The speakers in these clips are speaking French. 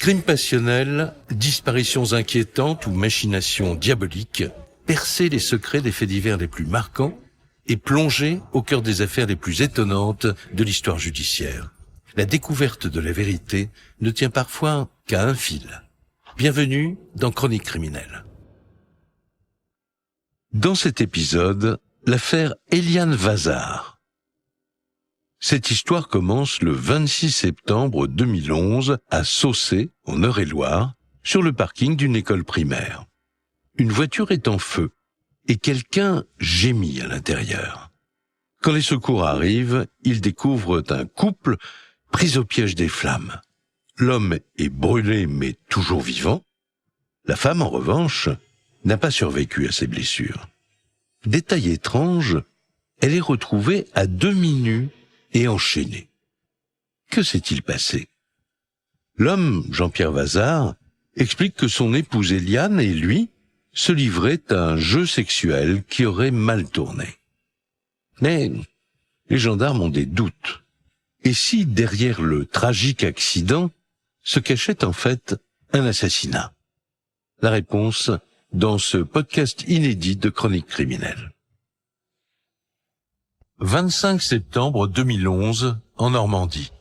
Crimes passionnels, disparitions inquiétantes ou machinations diaboliques, percer les secrets des faits divers les plus marquants et plonger au cœur des affaires les plus étonnantes de l'histoire judiciaire. La découverte de la vérité ne tient parfois qu'à un fil. Bienvenue dans Chroniques criminelles. Dans cet épisode, l'affaire Éliane Vazard. Cette histoire commence le 26 septembre 2011 à Saucé, en Eure-et-Loir, sur le parking d'une école primaire. Une voiture est en feu et quelqu'un gémit à l'intérieur. Quand les secours arrivent, ils découvrent un couple pris au piège des flammes. L'homme est brûlé mais toujours vivant. La femme, en revanche, n'a pas survécu à ses blessures. Détail étrange, elle est retrouvée à demi nue et enchaîné. Que s'est-il passé? L'homme, Jean-Pierre Vazard, explique que son épouse Éliane et lui se livraient à un jeu sexuel qui aurait mal tourné. Mais les gendarmes ont des doutes. Et si derrière le tragique accident se cachait en fait un assassinat? La réponse dans ce podcast inédit de Chroniques criminelles. 25 septembre 2011, en Normandie.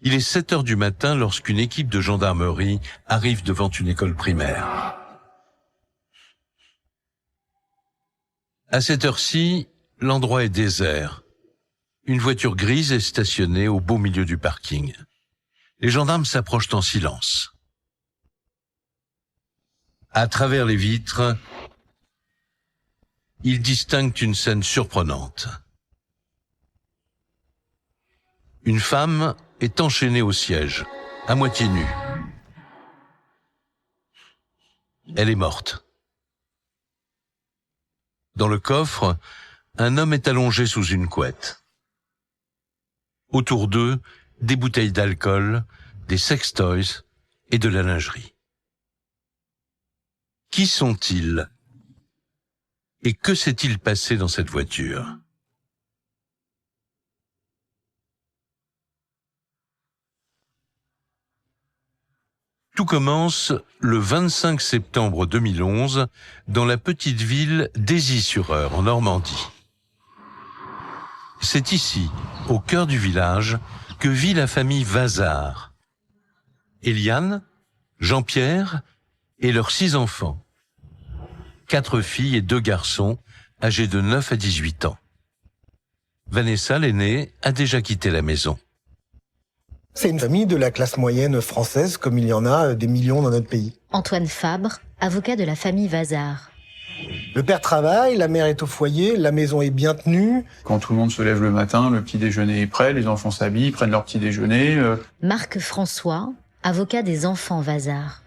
Il est 7 heures du matin lorsqu'une équipe de gendarmerie arrive devant une école primaire. À cette heure-ci, l'endroit est désert. Une voiture grise est stationnée au beau milieu du parking. Les gendarmes s'approchent en silence. À travers les vitres, ils distinguent une scène surprenante. Une femme est enchaînée au siège, à moitié nue. Elle est morte. Dans le coffre, un homme est allongé sous une couette. Autour d'eux, des bouteilles d'alcool, des sextoys et de la lingerie. Qui sont-ils? Et que s'est-il passé dans cette voiture? Tout commence le 25 septembre 2011 dans la petite ville d'Aisy-sur-Eure, en Normandie. C'est ici, au cœur du village, que vit la famille Vazard. Éliane, Jean-Pierre et leurs 6 enfants. 4 filles et 2 garçons, âgés de 9 à 18 ans. Vanessa, l'aînée, a déjà quitté la maison. C'est une famille de la classe moyenne française, comme il y en a des millions dans notre pays. Antoine Fabre, avocat de la famille Vazard. Le père travaille, la mère est au foyer, la maison est bien tenue. Quand tout le monde se lève le matin, le petit déjeuner est prêt, les enfants s'habillent, prennent leur petit déjeuner. Marc François, avocat des enfants Vazard.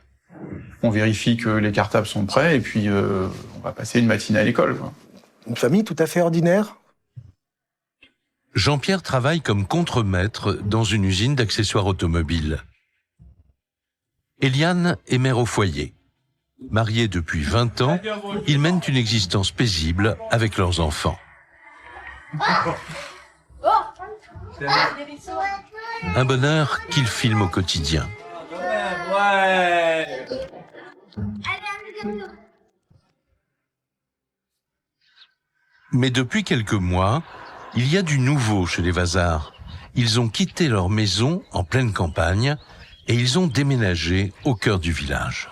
On vérifie que les cartables sont prêts et puis on va passer une matinée à l'école, quoi. Une famille tout à fait ordinaire. Jean-Pierre travaille comme contremaître dans une usine d'accessoires automobiles. Éliane est mère au foyer. Mariés depuis 20 ans, ils mènent une existence paisible avec leurs enfants. Un bonheur qu'ils filment au quotidien. Mais depuis quelques mois, il y a du nouveau chez les Vazard. Ils ont quitté leur maison en pleine campagne et ils ont déménagé au cœur du village.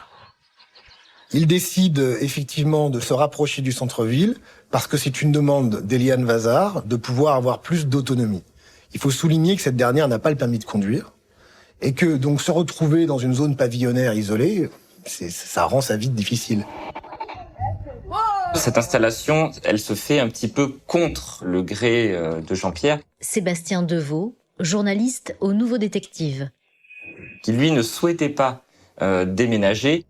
Ils décident effectivement de se rapprocher du centre-ville parce que c'est une demande d'Éliane Vazard de pouvoir avoir plus d'autonomie. Il faut souligner que cette dernière n'a pas le permis de conduire et que donc se retrouver dans une zone pavillonnaire isolée, ça rend sa vie difficile. Cette installation, elle se fait un petit peu contre le gré de Jean-Pierre. Sébastien Deveau, journaliste au Nouveau Détective. Qui lui ne souhaitait pas déménager.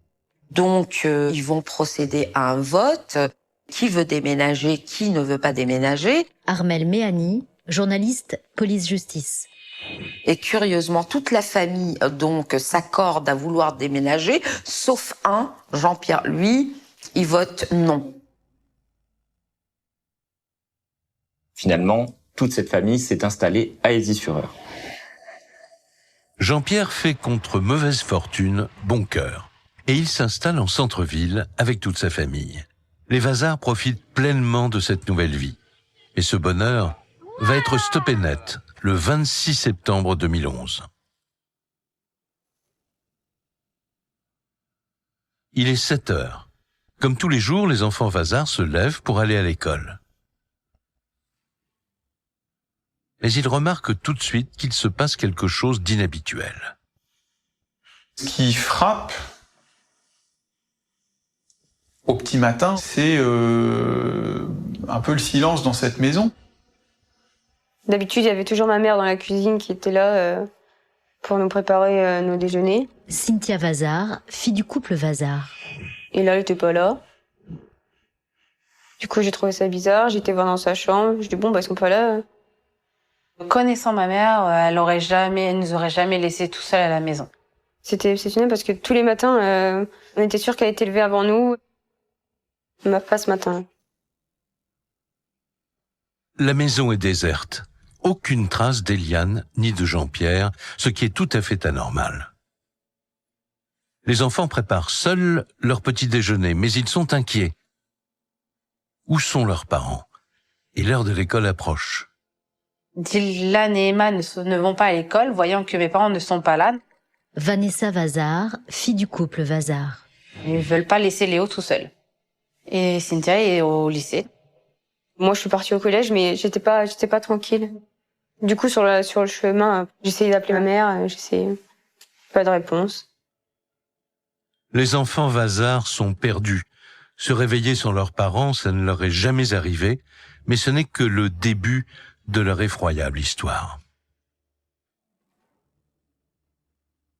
Donc, ils vont procéder à un vote. Qui veut déménager, qui ne veut pas déménager. Armelle Méhani, journaliste police-justice. Et curieusement, toute la famille donc s'accorde à vouloir déménager, sauf un, Jean-Pierre, lui, il vote non. Finalement, toute cette famille s'est installée à Aisy-sur-Eure. Jean-Pierre fait contre mauvaise fortune bon cœur et il s'installe en centre-ville avec toute sa famille. Les Vazard profitent pleinement de cette nouvelle vie. Et ce bonheur va être stoppé net le 26 septembre 2011. Il est 7 heures. Comme tous les jours, les enfants Vazard se lèvent pour aller à l'école. Mais ils remarquent tout de suite qu'il se passe quelque chose d'inhabituel. Ce qui frappe au petit matin, c'est un peu le silence dans cette maison. D'habitude, il y avait toujours ma mère dans la cuisine qui était là pour nous préparer nos déjeuners. Cynthia Vazard, fille du couple Vazard. Et là, elle était pas là. Du coup, j'ai trouvé ça bizarre. J'étais voir dans sa chambre. Je dis bon, bah, ils sont pas là. Connaissant ma mère, elle nous aurait jamais laissé tout seul à la maison. C'était exceptionnel parce que tous les matins, on était sûr qu'elle était levée avant nous. Mais pas ce matin. La maison est déserte. Aucune trace d'Eliane ni de Jean-Pierre, ce qui est tout à fait anormal. Les enfants préparent seuls leur petit déjeuner, mais ils sont inquiets. Où sont leurs parents? Et l'heure de l'école approche. Dylan et Emma ne vont pas à l'école, voyant que mes parents ne sont pas là. Vanessa Vazard, fille du couple Vazard. Ils ne veulent pas laisser Léo tout seul. Et Cynthia est au lycée. Moi, je suis partie au collège, mais j'étais pas tranquille. Du coup, sur le chemin, j'essayais d'appeler ma mère, j'essayais. Pas de réponse. Les enfants Vazard sont perdus. Se réveiller sans leurs parents, ça ne leur est jamais arrivé, mais ce n'est que le début de leur effroyable histoire.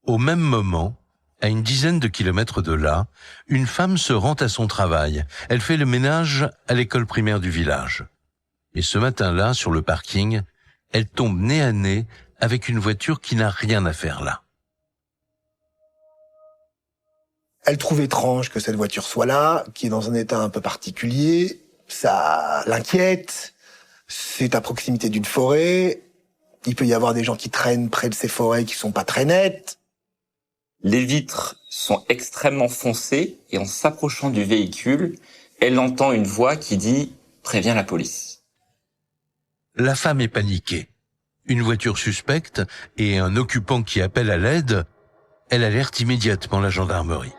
Au même moment, à une dizaine de kilomètres de là, une femme se rend à son travail. Elle fait le ménage à l'école primaire du village. Et ce matin-là, sur le parking, elle tombe nez à nez avec une voiture qui n'a rien à faire là. Elle trouve étrange que cette voiture soit là, qui est dans un état un peu particulier. Ça l'inquiète. C'est à proximité d'une forêt. Il peut y avoir des gens qui traînent près de ces forêts qui sont pas très nettes. Les vitres sont extrêmement foncées et en s'approchant du véhicule, elle entend une voix qui dit « Préviens la police ». La femme est paniquée. Une voiture suspecte et un occupant qui appelle à l'aide, elle alerte immédiatement la gendarmerie.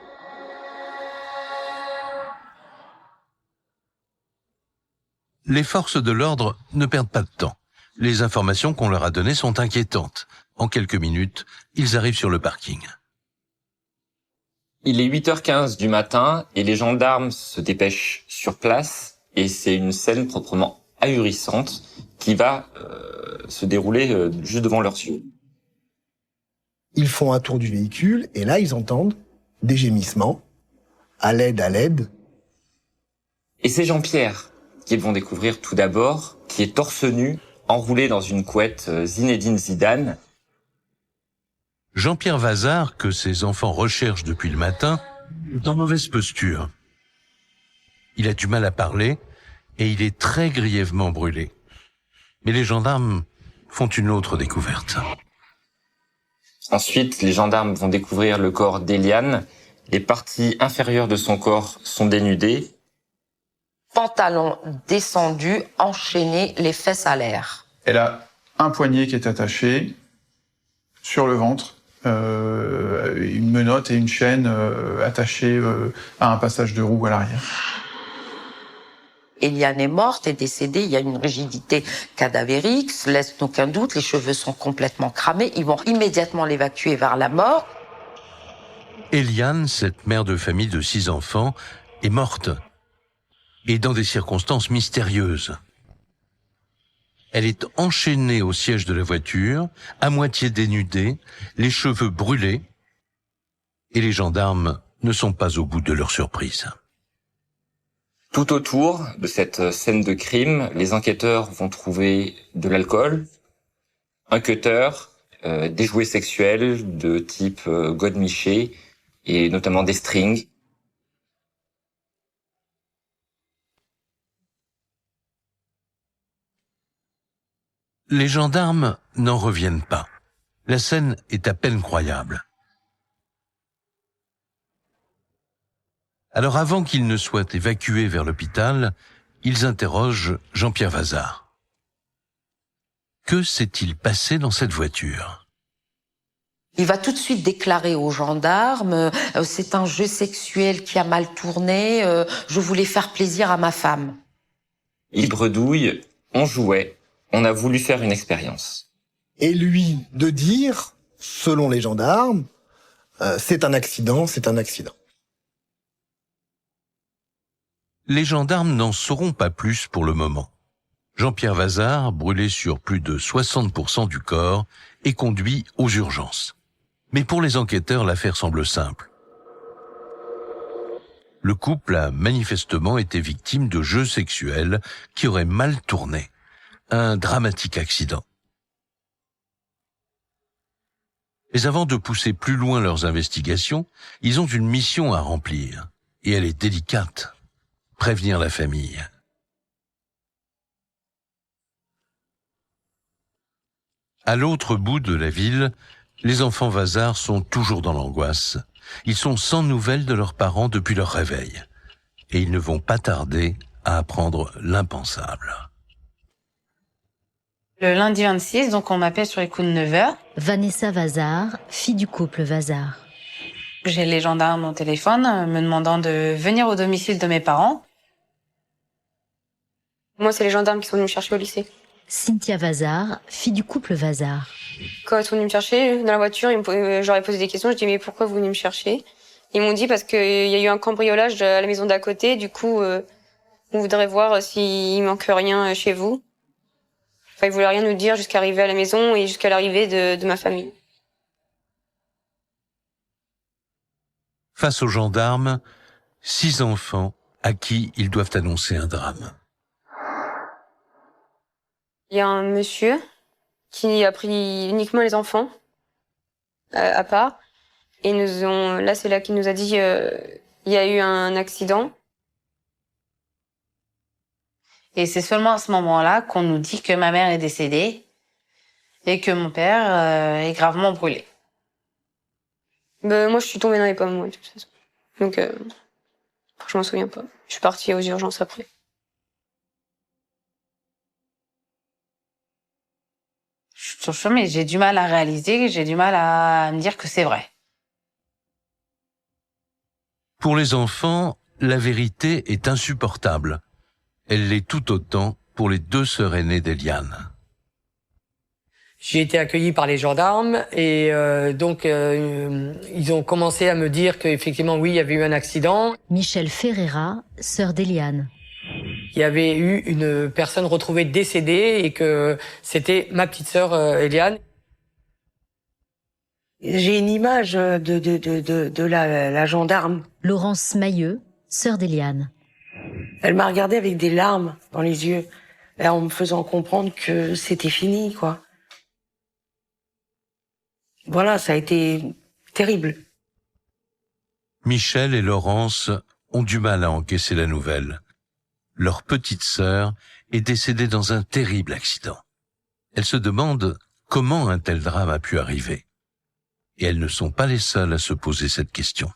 Les forces de l'ordre ne perdent pas de temps. Les informations qu'on leur a données sont inquiétantes. En quelques minutes, ils arrivent sur le parking. Il est 8h15 du matin et les gendarmes se dépêchent sur place et c'est une scène proprement ahurissante qui va se dérouler juste devant leurs yeux. Ils font un tour du véhicule et là, ils entendent des gémissements. À l'aide, à l'aide. Et c'est Jean-Pierre qu'ils vont découvrir tout d'abord, qui est torse nu, enroulé dans une couette Zinedine Zidane. Jean-Pierre Vazard, que ses enfants recherchent depuis le matin, est en mauvaise posture. Il a du mal à parler et il est très grièvement brûlé. Mais les gendarmes font une autre découverte. Ensuite, les gendarmes vont découvrir le corps d'Eliane. Les parties inférieures de son corps sont dénudées. Pantalon descendu, enchaîné, les fesses à l'air. Elle a un poignet qui est attaché sur le ventre, une menotte et une chaîne attachées à un passage de roue à l'arrière. Eliane est morte, est décédée, il y a une rigidité cadavérique, laisse aucun doute, les cheveux sont complètement cramés, ils vont immédiatement l'évacuer vers la mort. Eliane, cette mère de famille de 6 enfants, est morte. Et dans des circonstances mystérieuses. Elle est enchaînée au siège de la voiture, à moitié dénudée, les cheveux brûlés, et les gendarmes ne sont pas au bout de leur surprise. Tout autour de cette scène de crime, les enquêteurs vont trouver de l'alcool, un cutter, des jouets sexuels de type godemiché et notamment des strings. Les gendarmes n'en reviennent pas. La scène est à peine croyable. Alors avant qu'ils ne soient évacués vers l'hôpital, ils interrogent Jean-Pierre Vazard. Que s'est-il passé dans cette voiture ? Il va tout de suite déclarer aux gendarmes c'est un jeu sexuel qui a mal tourné, je voulais faire plaisir à ma femme. Il bredouille, on jouait, on a voulu faire une expérience. Et lui de dire, selon les gendarmes, c'est un accident, c'est un accident. Les gendarmes n'en sauront pas plus pour le moment. Jean-Pierre Vazard, brûlé sur plus de 60% du corps, est conduit aux urgences. Mais pour les enquêteurs, l'affaire semble simple. Le couple a manifestement été victime de jeux sexuels qui auraient mal tourné. Un dramatique accident. Mais avant de pousser plus loin leurs investigations, ils ont une mission à remplir. Et elle est délicate. Prévenir la famille. À l'autre bout de la ville, les enfants Vazard sont toujours dans l'angoisse. Ils sont sans nouvelles de leurs parents depuis leur réveil. Et ils ne vont pas tarder à apprendre l'impensable. Le lundi 26, donc on m'appelle sur les coups de 9h. Vanessa Vazard, fille du couple Vazard. J'ai les gendarmes au téléphone me demandant de venir au domicile de mes parents. Moi, c'est les gendarmes qui sont venus me chercher au lycée. Cynthia Vazard, fille du couple Vazard. Quand ils sont venus me chercher dans la voiture, j'aurais posé des questions. Je dis mais pourquoi vous venez me chercher? Ils m'ont dit parce qu'il y a eu un cambriolage à la maison d'à côté. Du coup, on voudrait voir s'il manque rien chez vous. Enfin, ils voulaient rien nous dire jusqu'à arriver à la maison et jusqu'à l'arrivée de ma famille. Face aux gendarmes, 6 enfants à qui ils doivent annoncer un drame. Il y a un monsieur qui a pris uniquement les enfants à part. Et là, c'est là qu'il nous a dit il y a eu un accident. Et c'est seulement à ce moment-là qu'on nous dit que ma mère est décédée et que mon père est gravement brûlé. Moi, je suis tombée dans les pommes, moi, de toute façon. Donc, je m'en souviens pas. Je suis partie aux urgences après. Je suis sur le chemin, mais j'ai du mal à réaliser, j'ai du mal à me dire que c'est vrai. Pour les enfants, la vérité est insupportable. Elle l'est tout autant pour les 2 sœurs aînées d'Eliane. J'ai été accueilli par les gendarmes et ils ont commencé à me dire qu'effectivement, oui, il y avait eu un accident. Michel Ferreira, sœur d'Eliane. Il y avait eu une personne retrouvée décédée et que c'était ma petite sœur Eliane. J'ai une image de la gendarme. Laurence Mailleux, sœur d'Eliane. Elle m'a regardée avec des larmes dans les yeux, en me faisant comprendre que c'était fini, quoi. Voilà, ça a été terrible. Michel et Laurence ont du mal à encaisser la nouvelle. Leur petite sœur est décédée dans un terrible accident. Elles se demandent comment un tel drame a pu arriver. Et elles ne sont pas les seules à se poser cette question.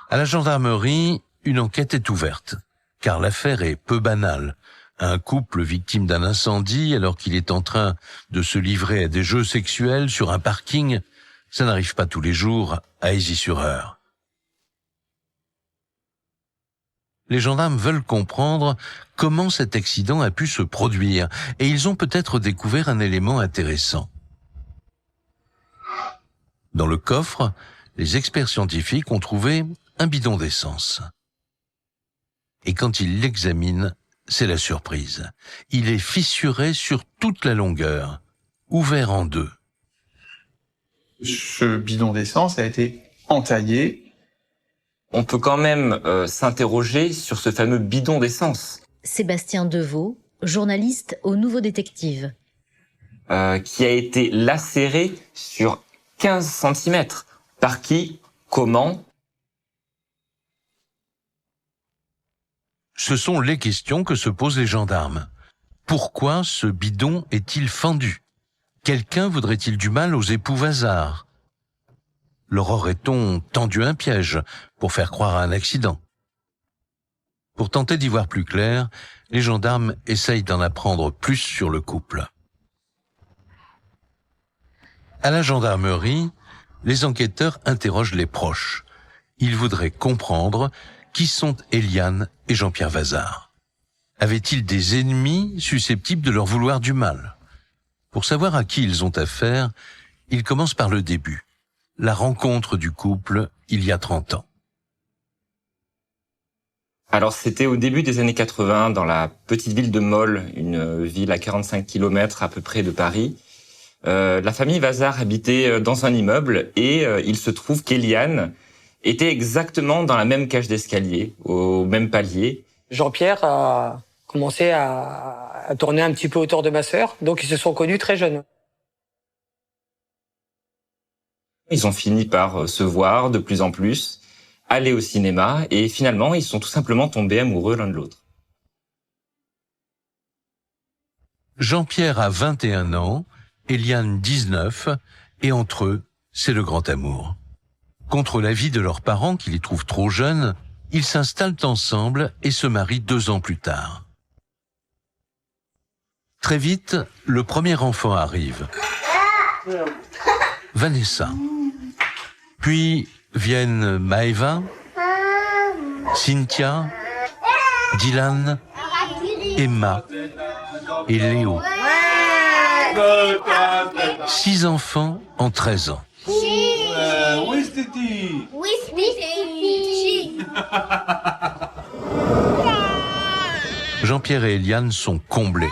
À la gendarmerie, une enquête est ouverte, car l'affaire est peu banale. Un couple victime d'un incendie alors qu'il est en train de se livrer à des jeux sexuels sur un parking, ça n'arrive pas tous les jours à Aisy-sur-Eure. Les gendarmes veulent comprendre comment cet accident a pu se produire et ils ont peut-être découvert un élément intéressant. Dans le coffre, les experts scientifiques ont trouvé un bidon d'essence. Et quand ils l'examinent, c'est la surprise. Il est fissuré sur toute la longueur, ouvert en 2. Ce bidon d'essence a été entaillé. On peut quand même s'interroger sur ce fameux bidon d'essence. Sébastien Deveau, journaliste au Nouveau Détective. Qui a été lacéré sur 15 cm. Par qui? Comment? Ce sont les questions que se posent les gendarmes. Pourquoi ce bidon est-il fendu? Quelqu'un voudrait-il du mal aux époux Vazard? Leur aurait-on tendu un piège pour faire croire à un accident? Pour tenter d'y voir plus clair, les gendarmes essayent d'en apprendre plus sur le couple. À la gendarmerie, les enquêteurs interrogent les proches. Ils voudraient comprendre qui sont Éliane et Jean-Pierre Vazard. Avaient-ils des ennemis susceptibles de leur vouloir du mal? Pour savoir à qui ils ont affaire, ils commencent par le début. La rencontre du couple il y a 30 ans. Alors c'était au début des années 80 dans la petite ville de Molles, une ville à 45 km à peu près de Paris. La famille Vazard habitait dans un immeuble et il se trouve qu'Éliane était exactement dans la même cage d'escalier, au même palier. Jean-Pierre a commencé à tourner un petit peu autour de ma sœur, donc ils se sont connus très jeunes. Ils ont fini par se voir de plus en plus, aller au cinéma, et finalement, ils sont tout simplement tombés amoureux l'un de l'autre. Jean-Pierre a 21 ans, Éliane 19, et entre eux, c'est le grand amour. Contre l'avis de leurs parents qui les trouvent trop jeunes, ils s'installent ensemble et se marient 2 ans plus tard. Très vite, le premier enfant arrive. Vanessa. Puis viennent Maëva, Cynthia, Dylan, Emma et Léo. 6 enfants en 13 ans. Jean-Pierre et Éliane sont comblés,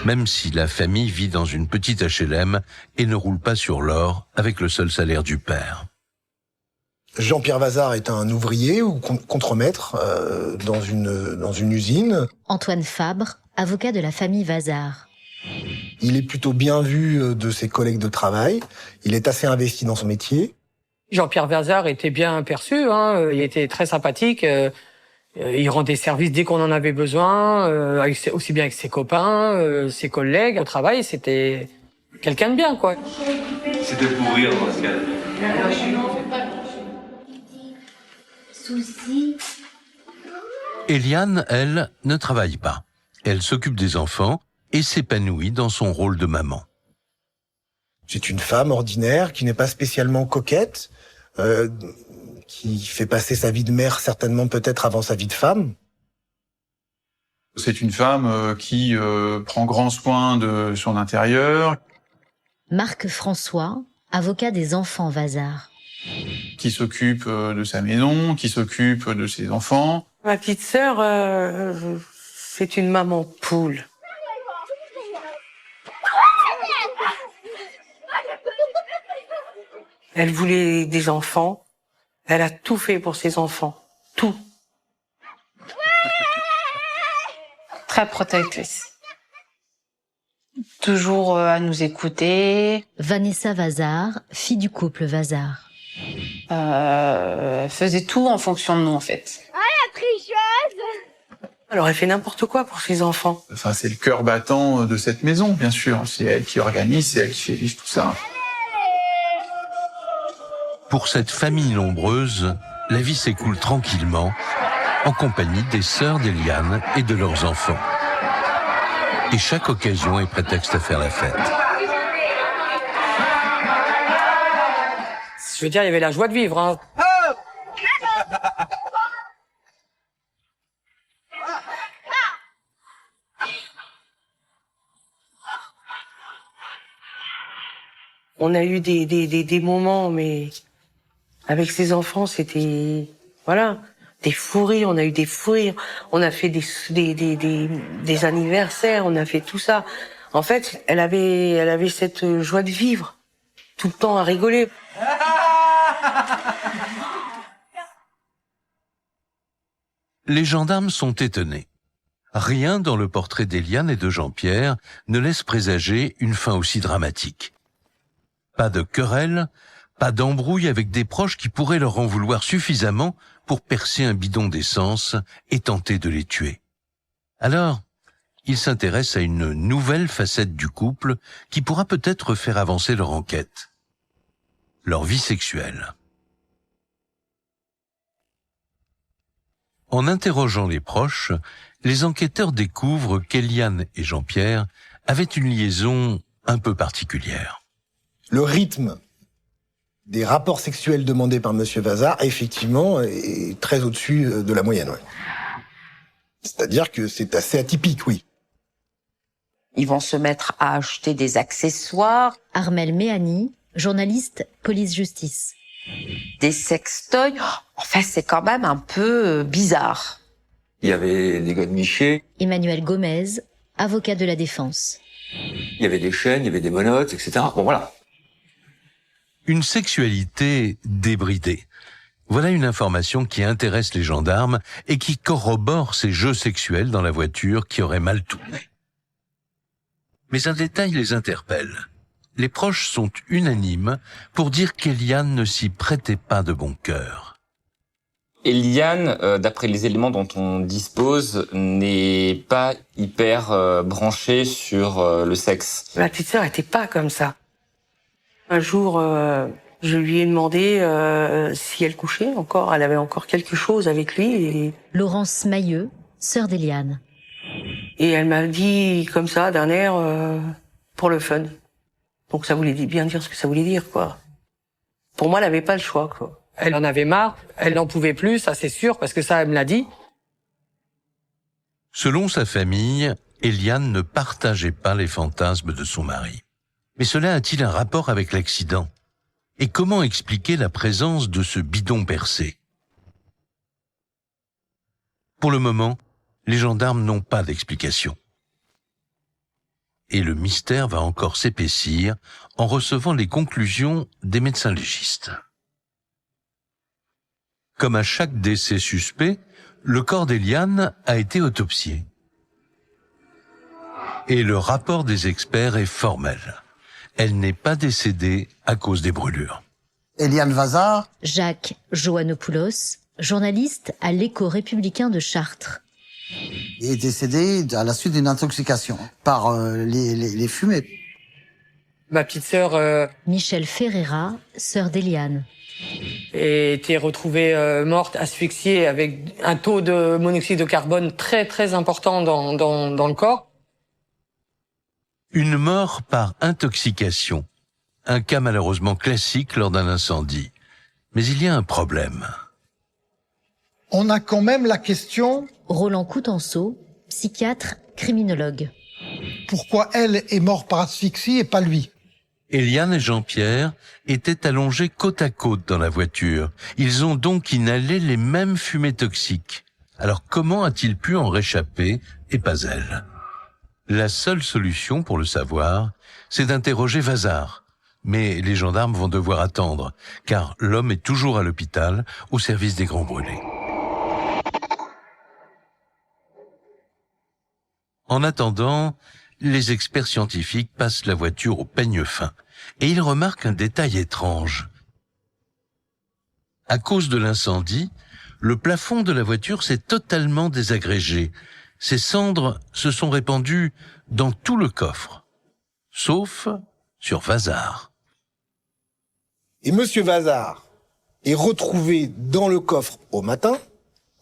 même si la famille vit dans une petite HLM et ne roule pas sur l'or avec le seul salaire du père. Jean-Pierre Vazard est un ouvrier ou contremaître dans une usine. Antoine Fabre, avocat de la famille Vazard. Il est plutôt bien vu de ses collègues de travail. Il est assez investi dans son métier. Jean-Pierre Vazard était bien perçu, il était très sympathique. Il rendait service dès qu'on en avait besoin, aussi bien avec ses copains, ses collègues au travail. C'était quelqu'un de bien, quoi. C'était pour rire, Pascal. Éliane, elle, ne travaille pas. Elle s'occupe des enfants et s'épanouit dans son rôle de maman. C'est une femme ordinaire qui n'est pas spécialement coquette, qui fait passer sa vie de mère certainement peut-être avant sa vie de femme. C'est une femme qui prend grand soin de son intérieur. Marc François, avocat des enfants Vazard. Qui s'occupe de sa maison, qui s'occupe de ses enfants. Ma petite sœur, c'est une maman poule. Elle voulait des enfants. Elle a tout fait pour ses enfants. Tout. Très protectrice. Toujours à nous écouter. Vanessa Vazard, fille du couple Vazard. Elle faisait tout en fonction de nous, en fait. Ah, la tricheuse! Alors, elle fait n'importe quoi pour ses enfants. Enfin, c'est le cœur battant de cette maison, bien sûr. C'est elle qui organise, c'est elle qui fait vivre tout ça. Pour cette famille nombreuse, la vie s'écoule tranquillement, en compagnie des sœurs d'Éliane et de leurs enfants. Et chaque occasion est prétexte à faire la fête. Je veux dire, il y avait la joie de vivre. On a eu des moments, mais avec ses enfants, c'était... Voilà, des fous rires, on a eu des fous rires. On a fait des anniversaires, on a fait tout ça. En fait, elle avait cette joie de vivre, tout le temps à rigoler. Les gendarmes sont étonnés. Rien dans le portrait d'Éliane et de Jean-Pierre ne laisse présager une fin aussi dramatique. Pas de querelle, pas d'embrouille avec des proches qui pourraient leur en vouloir suffisamment pour percer un bidon d'essence et tenter de les tuer. Alors, ils s'intéressent à une nouvelle facette du couple qui pourra peut-être faire avancer leur enquête. Leur vie sexuelle. En interrogeant les proches, les enquêteurs découvrent qu'Eliane et Jean-Pierre avaient une liaison un peu particulière. Le rythme des rapports sexuels demandés par Monsieur Vazard, effectivement, est très au-dessus de la moyenne. Ouais. C'est-à-dire que c'est assez atypique, oui. Ils vont se mettre à acheter des accessoires. Armelle Méhani, journaliste police-justice. Des sextoys. Enfin, c'est quand même un peu bizarre. Il y avait des godemichés, Emmanuel Gomez, avocat de la défense. il y avait des chaînes, il y avait des menottes, etc. Bon, voilà. Une sexualité débridée. Voilà une information qui intéresse les gendarmes et qui corrobore ces jeux sexuels dans la voiture qui auraient mal tourné. Mais un détail les interpelle. Les proches sont unanimes pour dire qu'Eliane ne s'y prêtait pas de bon cœur. Eliane, d'après les éléments dont on dispose, n'est pas hyper branchée sur le sexe. Ma petite sœur était pas comme ça. Un jour, je lui ai demandé si elle couchait encore. Elle avait encore quelque chose avec lui. Et... Laurence Mailleux, sœur d'Eliane. Et elle m'a dit comme ça, d'un air, pour le fun. Donc ça voulait bien dire ce que ça voulait dire, quoi. Pour moi, elle n'avait pas le choix, quoi. Elle en avait marre, elle n'en pouvait plus, ça c'est sûr, parce que ça, elle me l'a dit. Selon sa famille, Eliane ne partageait pas les fantasmes de son mari. Mais cela a-t-il un rapport avec l'accident? Et comment expliquer la présence de ce bidon percé? Pour le moment, les gendarmes n'ont pas d'explication. Et le mystère va encore s'épaissir en recevant les conclusions des médecins légistes. Comme à chaque décès suspect, le corps d'Eliane a été autopsié. Et le rapport des experts est formel. Elle n'est pas décédée à cause des brûlures. Eliane Vazard. Jacques Joannopoulos, journaliste à l'Écho républicain de Chartres. Est décédée à la suite d'une intoxication par les fumées. Ma petite sœur Michel Ferreira, sœur d'Eliane. était retrouvée morte, asphyxiée, avec un taux de monoxyde de carbone très très important dans le corps. Une mort par intoxication. Un cas malheureusement classique lors d'un incendie. Mais il y a un problème. On a quand même la question... Roland Coutenceau, psychiatre, criminologue. Pourquoi elle est morte par asphyxie et pas lui? Eliane et Jean-Pierre étaient allongés côte à côte dans la voiture. Ils ont donc inhalé les mêmes fumées toxiques. Alors comment a-t-il pu en réchapper et pas elle? La seule solution pour le savoir, c'est d'interroger Vazard. Mais les gendarmes vont devoir attendre, car l'homme est toujours à l'hôpital, au service des grands brûlés. En attendant, les experts scientifiques passent la voiture au peigne fin, et ils remarquent un détail étrange. À cause de l'incendie, le plafond de la voiture s'est totalement désagrégé. Ces cendres se sont répandues dans tout le coffre, sauf sur Vazard. Et Monsieur Vazard est retrouvé dans le coffre au matin,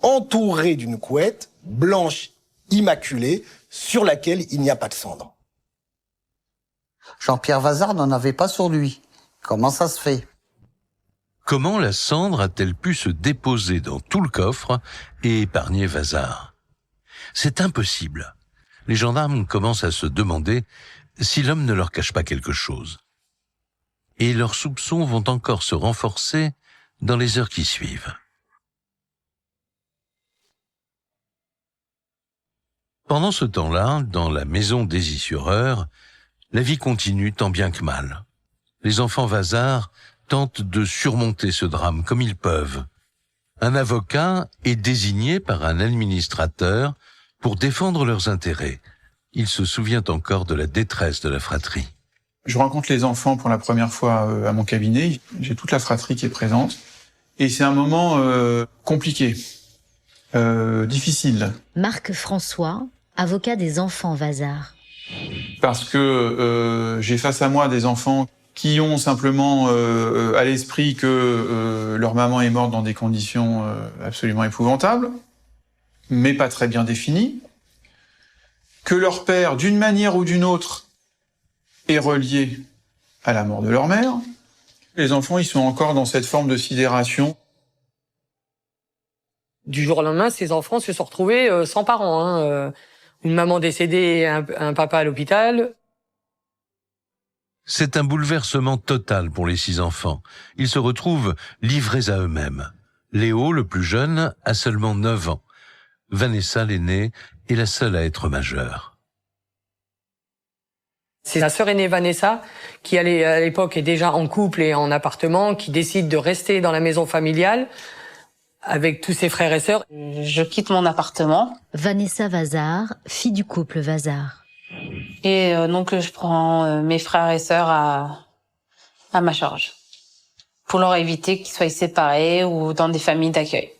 entouré d'une couette blanche immaculée sur laquelle il n'y a pas de cendre. Jean-Pierre Vazard n'en avait pas sur lui. Comment ça se fait? Comment la cendre a-t-elle pu se déposer dans tout le coffre et épargner Vazard? C'est impossible. Les gendarmes commencent à se demander si l'homme ne leur cache pas quelque chose. Et leurs soupçons vont encore se renforcer dans les heures qui suivent. Pendant ce temps-là, dans la maison d'Aisy-sur-Eure, la vie continue tant bien que mal. Les enfants Vazard tentent de surmonter ce drame comme ils peuvent. Un avocat est désigné par un administrateur pour défendre leurs intérêts. Il se souvient encore de la détresse de la fratrie. Je rencontre les enfants pour la première fois à mon cabinet. J'ai toute la fratrie qui est présente. Et c'est un moment compliqué, difficile. Marc François, avocat des enfants Vazard. Parce que j'ai face à moi des enfants qui ont simplement à l'esprit que leur maman est morte dans des conditions absolument épouvantables, mais pas très bien définies, que leur père, d'une manière ou d'une autre, est relié à la mort de leur mère. Les enfants, ils sont encore dans cette forme de sidération. Du jour au lendemain, ces enfants se sont retrouvés sans parents. Une maman décédée et un papa à l'hôpital. C'est un bouleversement total pour les 6 enfants. Ils se retrouvent livrés à eux-mêmes. Léo, le plus jeune, a seulement 9 ans. Vanessa, l'aînée, est la seule à être majeure. C'est la sœur aînée Vanessa, qui à l'époque est déjà en couple et en appartement, qui décide de rester dans la maison familiale avec tous ses frères et sœurs. Je quitte mon appartement. Vanessa Vazard, fille du couple Vazard. Et donc je prends mes frères et sœurs à ma charge, pour leur éviter qu'ils soient séparés ou dans des familles d'accueil.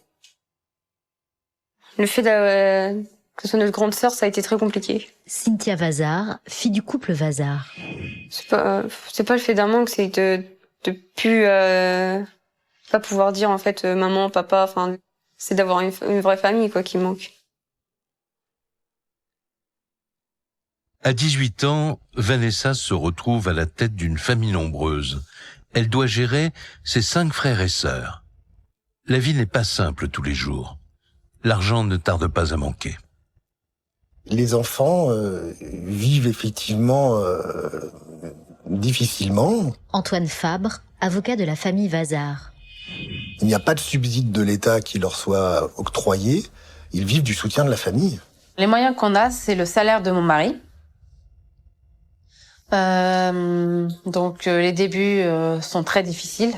Le fait que ce soit notre grande sœur, ça a été très compliqué. Cynthia Vazard, fille du couple Vazard. C'est pas le fait d'un manque, c'est de plus pas pouvoir dire en fait maman, papa, enfin c'est d'avoir une vraie famille quoi qui manque. À 18 ans, Vanessa se retrouve à la tête d'une famille nombreuse. Elle doit gérer ses 5 frères et sœurs. La vie n'est pas simple tous les jours. L'argent ne tarde pas à manquer. Les enfants vivent effectivement difficilement. Antoine Fabre, avocat de la famille Vazard. Il n'y a pas de subside de l'État qui leur soit octroyé. Ils vivent du soutien de la famille. Les moyens qu'on a, c'est le salaire de mon mari. Donc les débuts sont très difficiles.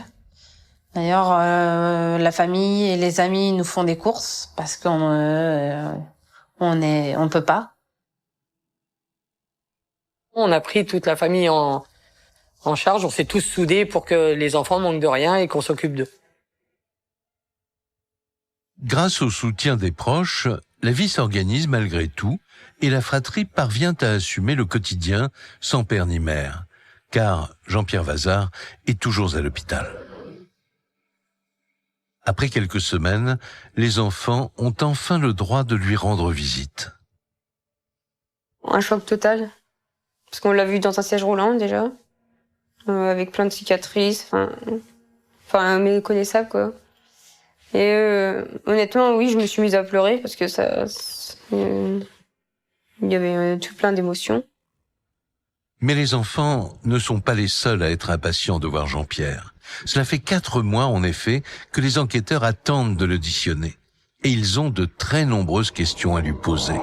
D'ailleurs, la famille et les amis nous font des courses parce qu'on peut pas. On a pris toute la famille en charge. On s'est tous soudés pour que les enfants manquent de rien et qu'on s'occupe d'eux. Grâce au soutien des proches, la vie s'organise malgré tout et la fratrie parvient à assumer le quotidien sans père ni mère, car Jean-Pierre Vazard est toujours à l'hôpital. Après quelques semaines, les enfants ont enfin le droit de lui rendre visite. Un choc total, parce qu'on l'a vu dans un siège roulant déjà, avec plein de cicatrices, enfin méconnaissable quoi. Et honnêtement, oui, je me suis mise à pleurer parce que il y avait tout plein d'émotions. Mais les enfants ne sont pas les seuls à être impatients de voir Jean-Pierre. Cela fait 4 mois, en effet, que les enquêteurs attendent de l'auditionner. Et ils ont de très nombreuses questions à lui poser.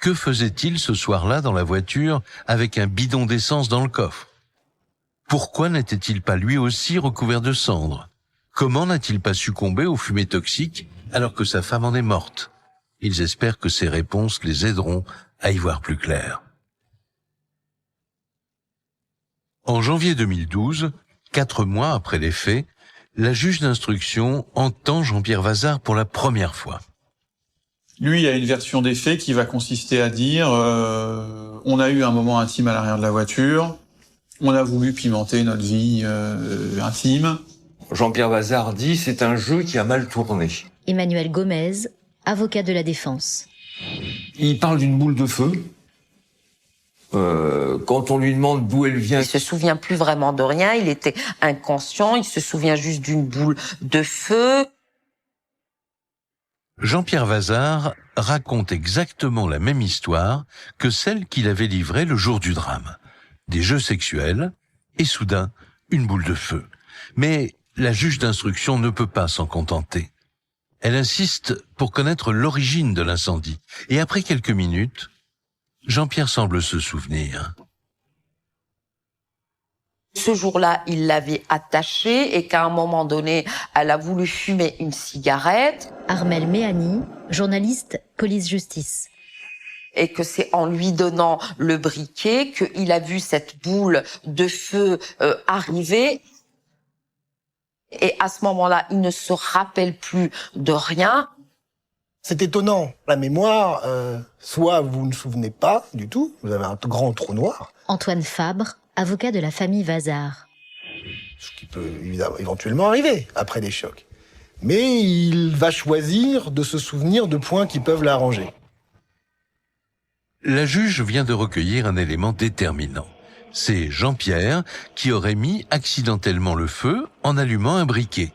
Que faisait-il ce soir-là dans la voiture avec un bidon d'essence dans le coffre? Pourquoi n'était-il pas lui aussi recouvert de cendres? Comment n'a-t-il pas succombé aux fumées toxiques alors que sa femme en est morte? Ils espèrent que ces réponses les aideront à y voir plus clair. En janvier 2012, 4 mois après les faits, la juge d'instruction entend Jean-Pierre Vazard pour la première fois. Lui, il a une version des faits qui va consister à dire on a eu un moment intime à l'arrière de la voiture, on a voulu pimenter notre vie intime. Jean-Pierre Vazard dit c'est un jeu qui a mal tourné. Emmanuel Gomez, avocat de la défense. Il parle d'une boule de feu. Quand on lui demande d'où elle vient... Il se souvient plus vraiment de rien, il était inconscient, il se souvient juste d'une boule de feu. Jean-Pierre Vazard raconte exactement la même histoire que celle qu'il avait livrée le jour du drame. Des jeux sexuels et soudain, une boule de feu. Mais la juge d'instruction ne peut pas s'en contenter. Elle insiste pour connaître l'origine de l'incendie. Et après quelques minutes, Jean-Pierre semble se souvenir. Ce jour-là, il l'avait attachée et qu'à un moment donné, elle a voulu fumer une cigarette. Armel Méhani, journaliste police-justice. Et que c'est en lui donnant le briquet qu'il a vu cette boule de feu arriver. Et à ce moment-là, il ne se rappelle plus de rien. C'est étonnant. La mémoire, soit vous ne vous souvenez pas du tout, vous avez un grand trou noir. Antoine Fabre, avocat de la famille Vazard. Ce qui peut éventuellement arriver après des chocs. Mais il va choisir de se souvenir de points qui peuvent l'arranger. La juge vient de recueillir un élément déterminant. C'est Jean-Pierre qui aurait mis accidentellement le feu en allumant un briquet.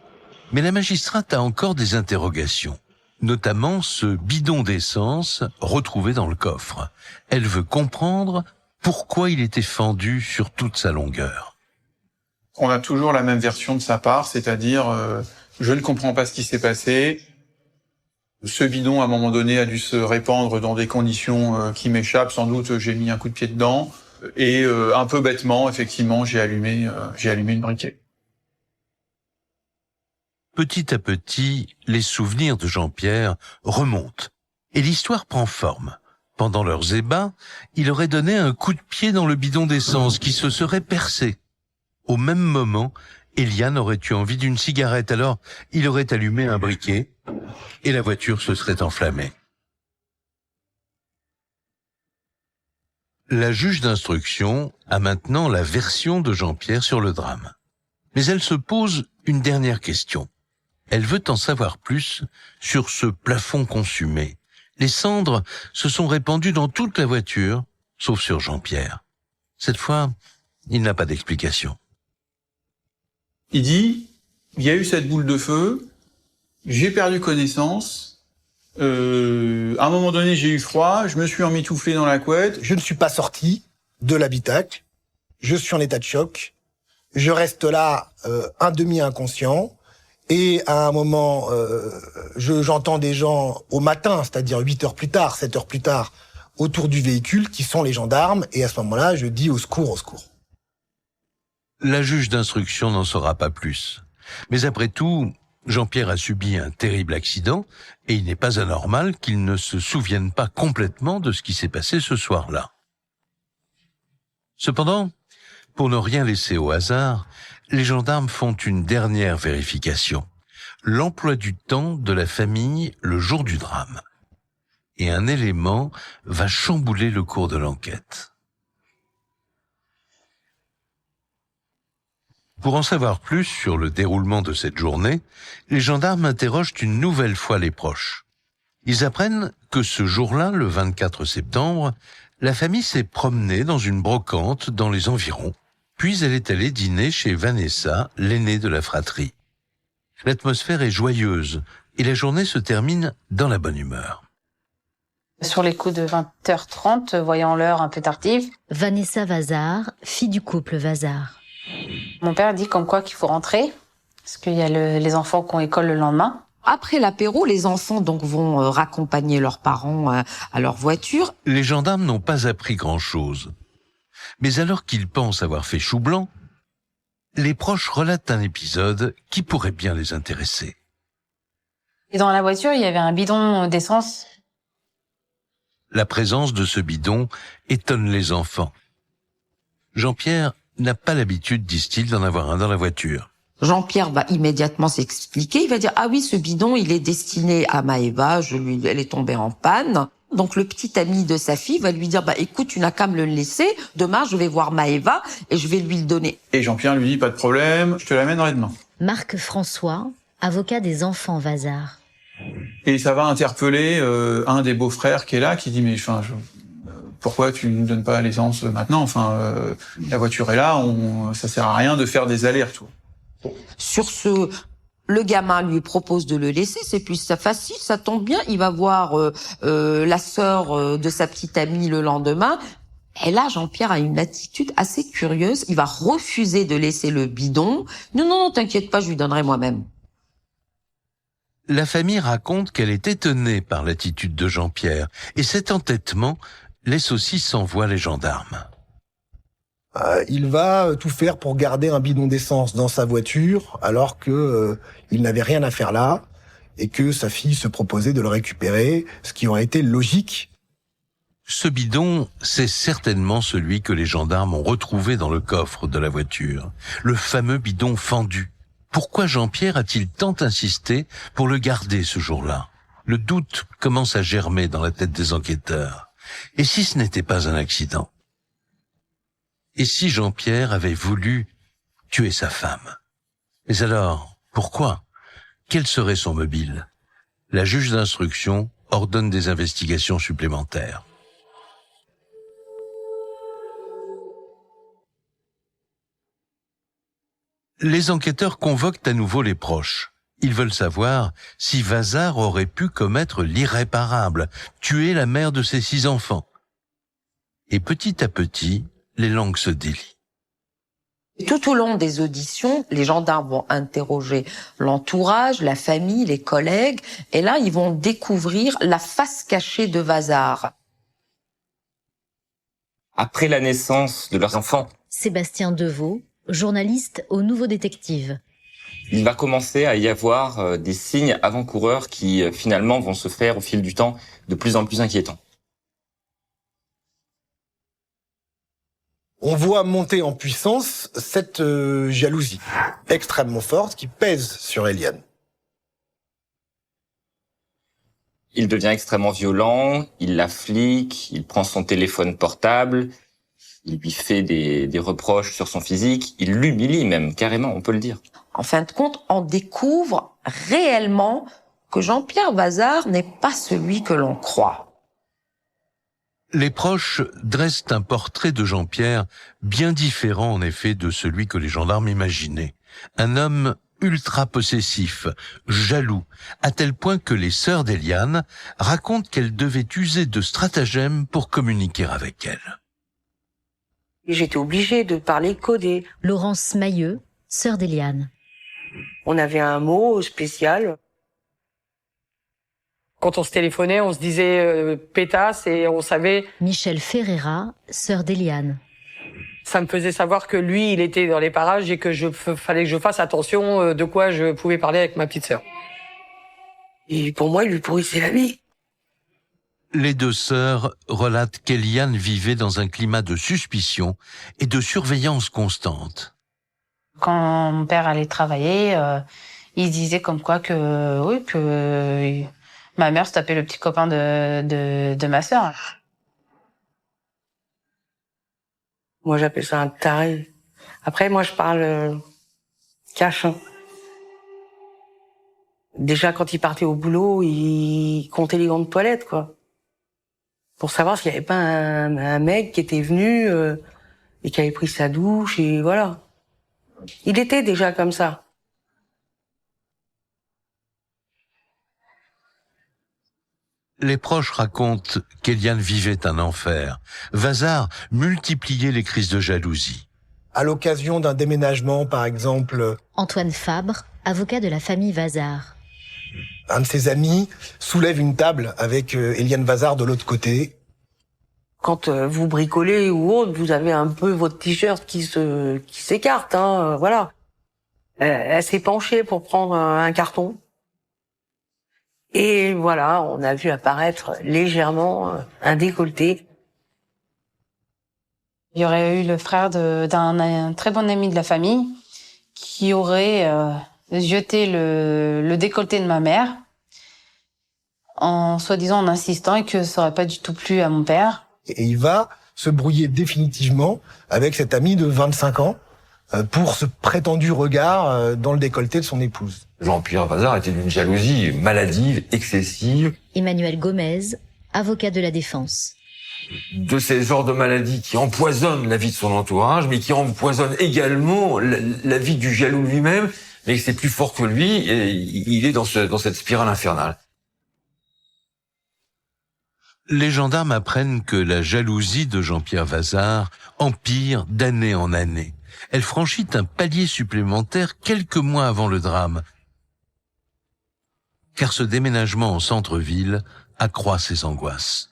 Mais la magistrate a encore des interrogations, notamment ce bidon d'essence retrouvé dans le coffre. Elle veut comprendre pourquoi il était fendu sur toute sa longueur. On a toujours la même version de sa part, c'est-à-dire je ne comprends pas ce qui s'est passé. Ce bidon, à un moment donné, a dû se répandre dans des conditions qui m'échappent. Sans doute, j'ai mis un coup de pied dedans. Et un peu bêtement, effectivement, j'ai allumé une briquet. Petit à petit, les souvenirs de Jean-Pierre remontent. Et l'histoire prend forme. Pendant leurs ébats, il aurait donné un coup de pied dans le bidon d'essence qui se serait percé. Au même moment, Eliane aurait eu envie d'une cigarette, alors il aurait allumé un briquet et la voiture se serait enflammée. La juge d'instruction a maintenant la version de Jean-Pierre sur le drame. Mais elle se pose une dernière question. Elle veut en savoir plus sur ce plafond consumé. Les cendres se sont répandues dans toute la voiture, sauf sur Jean-Pierre. Cette fois, il n'a pas d'explication. Il dit, il y a eu cette boule de feu, j'ai perdu connaissance, à un moment donné j'ai eu froid, je me suis emmitouflé dans la couette. Je ne suis pas sorti de l'habitacle, je suis en état de choc, je reste là un demi-inconscient, et à un moment, j'entends des gens au matin, c'est-à-dire 8 heures plus tard, 7 heures plus tard, autour du véhicule, qui sont les gendarmes, et à ce moment-là, je dis au secours, au secours. La juge d'instruction n'en saura pas plus. Mais après tout, Jean-Pierre a subi un terrible accident et il n'est pas anormal qu'il ne se souvienne pas complètement de ce qui s'est passé ce soir-là. Cependant, pour ne rien laisser au hasard, les gendarmes font une dernière vérification. L'emploi du temps de la famille le jour du drame. Et un élément va chambouler le cours de l'enquête. Pour en savoir plus sur le déroulement de cette journée, les gendarmes interrogent une nouvelle fois les proches. Ils apprennent que ce jour-là, le 24 septembre, la famille s'est promenée dans une brocante dans les environs, puis elle est allée dîner chez Vanessa, l'aînée de la fratrie. L'atmosphère est joyeuse et la journée se termine dans la bonne humeur. Sur les coups de 20h30, voyant l'heure un peu tardive, Vanessa Vazard, fille du couple Vazard. Mon père dit comme quoi qu'il faut rentrer, parce qu'il y a les enfants qui ont école le lendemain. Après l'apéro, les enfants donc vont raccompagner leurs parents à leur voiture. Les gendarmes n'ont pas appris grand-chose. Mais alors qu'ils pensent avoir fait chou blanc, les proches relatent un épisode qui pourrait bien les intéresser. Et dans la voiture, il y avait un bidon d'essence. La présence de ce bidon étonne les enfants. Jean-Pierre n'a pas l'habitude, disent-ils, d'en avoir un dans la voiture. Jean-Pierre va immédiatement s'expliquer. Il va dire, ah oui, ce bidon, il est destiné à Maëva. Elle est tombée en panne. Donc le petit ami de sa fille va lui dire, bah écoute, tu n'as qu'à me le laisser. Demain, je vais voir Maëva et je vais lui le donner. Et Jean-Pierre lui dit, pas de problème, je te l'amènerai demain. Marc François, avocat des enfants Vazard. Et ça va interpeller un des beaux-frères qui est là, qui dit, mais pourquoi tu ne donnes pas l'essence maintenant? La voiture est là, ça sert à rien de faire des allers-retours. Sur ce, le gamin lui propose de le laisser, c'est plus ça facile, ça tombe bien, il va voir la sœur de sa petite amie le lendemain. Et là, Jean-Pierre a une attitude assez curieuse, il va refuser de laisser le bidon. Non, t'inquiète pas, je lui donnerai moi-même. La famille raconte qu'elle est étonnée par l'attitude de Jean-Pierre, et cet entêtement laisse aussi sans voix les gendarmes. Il va tout faire pour garder un bidon d'essence dans sa voiture, alors que il n'avait rien à faire là, et que sa fille se proposait de le récupérer, ce qui aurait été logique. Ce bidon, c'est certainement celui que les gendarmes ont retrouvé dans le coffre de la voiture, le fameux bidon fendu. Pourquoi Jean-Pierre a-t-il tant insisté pour le garder ce jour-là? le doute commence à germer dans la tête des enquêteurs. Et si ce n'était pas un accident? Et si Jean-Pierre avait voulu tuer sa femme? Mais alors, pourquoi? Quel serait son mobile? La juge d'instruction ordonne des investigations supplémentaires. Les enquêteurs convoquent à nouveau les proches. Ils veulent savoir si Vazard aurait pu commettre l'irréparable, tuer la mère de ses 6 enfants. Et petit à petit, les langues se délient. Tout au long des auditions, les gendarmes vont interroger l'entourage, la famille, les collègues, et là, ils vont découvrir la face cachée de Vazard. Après la naissance de leurs enfants, Sébastien Deveau, journaliste au Nouveau Détective. il va commencer à y avoir des signes avant-coureurs qui finalement vont se faire au fil du temps de plus en plus inquiétants. On voit monter en puissance cette jalousie extrêmement forte qui pèse sur Eliane. Il devient extrêmement violent, il la flique, il prend son téléphone portable, il lui fait des reproches sur son physique, il l'humilie même, carrément, on peut le dire. En fin de compte, on découvre réellement que Jean-Pierre Vazard n'est pas celui que l'on croit. Les proches dressent un portrait de Jean-Pierre bien différent en effet de celui que les gendarmes imaginaient. Un homme ultra possessif, jaloux, à tel point que les sœurs d'Eliane racontent qu'elles devaient user de stratagèmes pour communiquer avec elle. J'étais obligée de parler codé. Laurence Mailleux, sœur d'Eliane. On avait un mot spécial. Quand on se téléphonait, on se disait pétasse et on savait... Michel Ferreira, sœur d'Eliane. Ça me faisait savoir que lui, il était dans les parages et que fallait que je fasse attention de quoi je pouvais parler avec ma petite sœur. Et pour moi, il lui pourrissait la vie. Les 2 sœurs relatent qu'Eliane vivait dans un climat de suspicion et de surveillance constante. Quand mon père allait travailler, il disait comme quoi que oui, que ma mère se tapait le petit copain de ma sœur. Moi, j'appelle ça un taré. Après, moi, je parle cash. Déjà, quand il partait au boulot, il comptait les gants de toilette, quoi. Pour savoir s'il n'y avait pas un mec qui était venu et qui avait pris sa douche, et voilà. Il était déjà comme ça. Les proches racontent qu'Eliane vivait un enfer. Vazard multipliait les crises de jalousie. À l'occasion d'un déménagement, par exemple, Antoine Fabre, avocat de la famille Vazard. un de ses amis soulève une table avec Eliane Vazard de l'autre côté. Quand vous bricolez ou autre, vous avez un peu votre t-shirt qui s'écarte, hein, voilà. Elle s'est penchée pour prendre un carton. Et voilà, on a vu apparaître légèrement un décolleté. Il y aurait eu le frère d'un très bon ami de la famille qui aurait jeté le décolleté de ma mère en soi-disant en insistant et que ça aurait pas du tout plu à mon père. Et il va se brouiller définitivement avec cet ami de 25 ans pour ce prétendu regard dans le décolleté de son épouse. Jean-Pierre Vazard était d'une jalousie maladive, excessive. Emmanuel Gomez, avocat de la défense. De ces genres de maladies qui empoisonnent la vie de son entourage, mais qui empoisonnent également la vie du jaloux lui-même, mais c'est plus fort que lui, et il est dans cette spirale infernale. Les gendarmes apprennent que la jalousie de Jean-Pierre Vazard empire d'année en année. Elle franchit un palier supplémentaire quelques mois avant le drame, car ce déménagement en centre-ville accroît ses angoisses.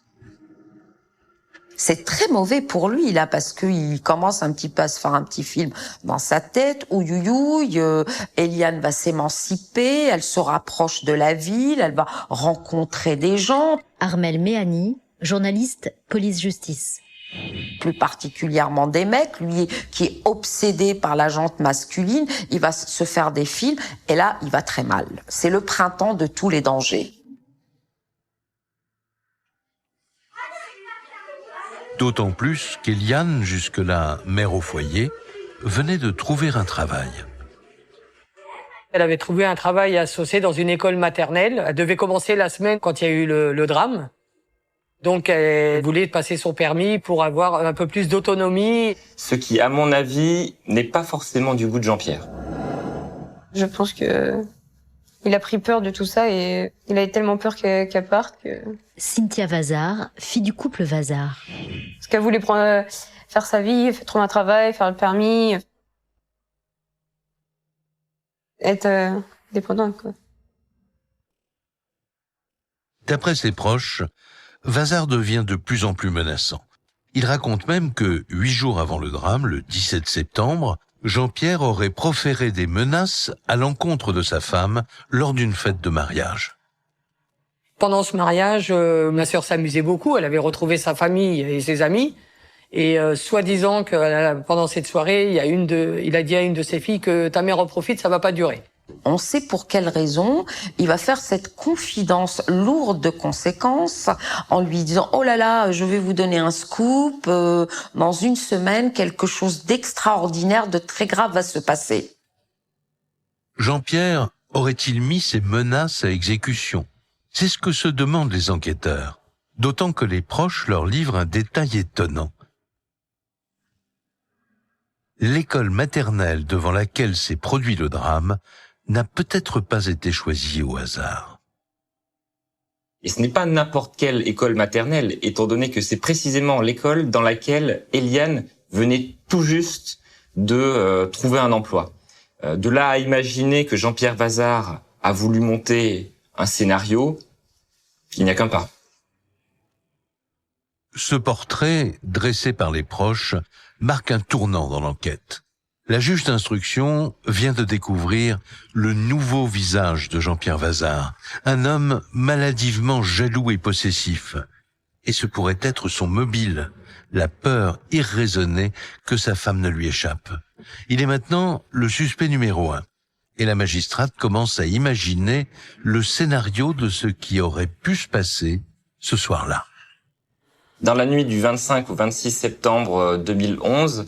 C'est très mauvais pour lui, là, parce qu'il commence un petit peu à se faire un petit film dans sa tête. Ouïouïouï, Eliane va s'émanciper, elle se rapproche de la ville, elle va rencontrer des gens. Armel Méhani, journaliste police-justice. Plus particulièrement des mecs, lui qui est obsédé par la jante masculine, il va se faire des films, et là, il va très mal. C'est le printemps de tous les dangers. D'autant plus qu'Eliane, jusque-là mère au foyer, venait de trouver un travail. Elle avait trouvé un travail à Saucé dans une école maternelle. Elle devait commencer la semaine quand il y a eu le drame. Donc elle voulait passer son permis pour avoir un peu plus d'autonomie. Ce qui, à mon avis, n'est pas forcément du goût de Jean-Pierre. Je pense que il a pris peur de tout ça et il avait tellement peur qu'elle parte que... Cynthia Vazard, fille du couple Vazard. Parce qu'elle voulait faire sa vie, trouver un travail, faire le permis, être dépendante, quoi. D'après ses proches, Vazard devient de plus en plus menaçant. Il raconte même que 8 jours avant le drame, le 17 septembre, Jean-Pierre aurait proféré des menaces à l'encontre de sa femme lors d'une fête de mariage. Pendant ce mariage, ma sœur s'amusait beaucoup. Elle avait retrouvé sa famille et ses amis. Et soi-disant que pendant cette soirée, il a dit à une de ses filles que ta mère en profite, ça va pas durer. On sait pour quelle raison il va faire cette confidence lourde de conséquences en lui disant « Oh là là, je vais vous donner un scoop, dans une semaine, quelque chose d'extraordinaire, de très grave va se passer. » Jean-Pierre aurait-il mis ses menaces à exécution? C'est ce que se demandent les enquêteurs, d'autant que les proches leur livrent un détail étonnant. L'école maternelle devant laquelle s'est produit le drame n'a peut-être pas été choisie au hasard. Et ce n'est pas n'importe quelle école maternelle, étant donné que c'est précisément l'école dans laquelle Eliane venait tout juste de trouver un emploi. De là à imaginer que Jean-Pierre Vazard a voulu monter un scénario, il n'y a qu'un pas. Ce portrait, dressé par les proches, marque un tournant dans l'enquête. La juge d'instruction vient de découvrir le nouveau visage de Jean-Pierre Vazard, un homme maladivement jaloux et possessif. Et ce pourrait être son mobile, la peur irraisonnée que sa femme ne lui échappe. Il est maintenant le suspect numéro 1. Et la magistrate commence à imaginer le scénario de ce qui aurait pu se passer ce soir-là. Dans la nuit du 25 au 26 septembre 2011,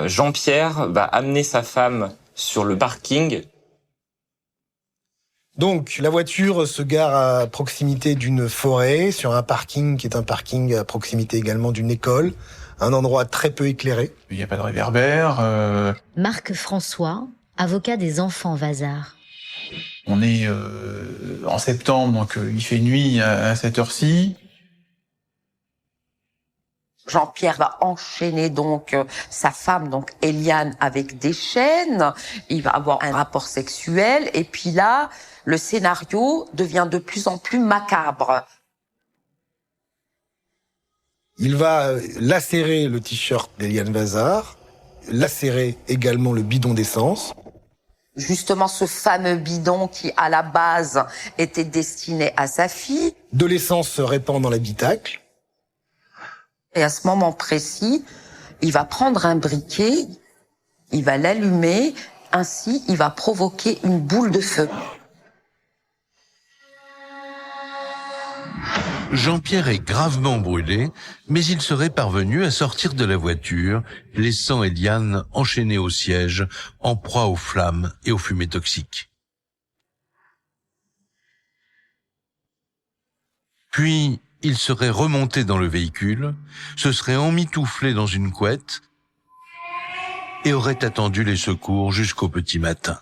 Jean-Pierre va amener sa femme sur le parking. Donc, la voiture se gare à proximité d'une forêt, sur un parking qui est un parking à proximité également d'une école, un endroit très peu éclairé. Il n'y a pas de réverbère. Marc François, avocat des enfants Vazard. On est en septembre, donc il fait nuit à cette heure-ci. Jean-Pierre va enchaîner donc sa femme, donc Eliane, avec des chaînes. Il va avoir un rapport sexuel. Et puis là, le scénario devient de plus en plus macabre. Il va lacérer le t-shirt d'Eliane Vazard, lacérer également le bidon d'essence. Justement, ce fameux bidon qui, à la base, était destiné à sa fille. De l'essence se répand dans l'habitacle. Et à ce moment précis, il va prendre un briquet, il va l'allumer, ainsi il va provoquer une boule de feu. Jean-Pierre est gravement brûlé, mais il serait parvenu à sortir de la voiture, laissant Eliane enchaînée au siège, en proie aux flammes et aux fumées toxiques. Puis, il serait remonté dans le véhicule, se serait emmitouflé dans une couette et aurait attendu les secours jusqu'au petit matin.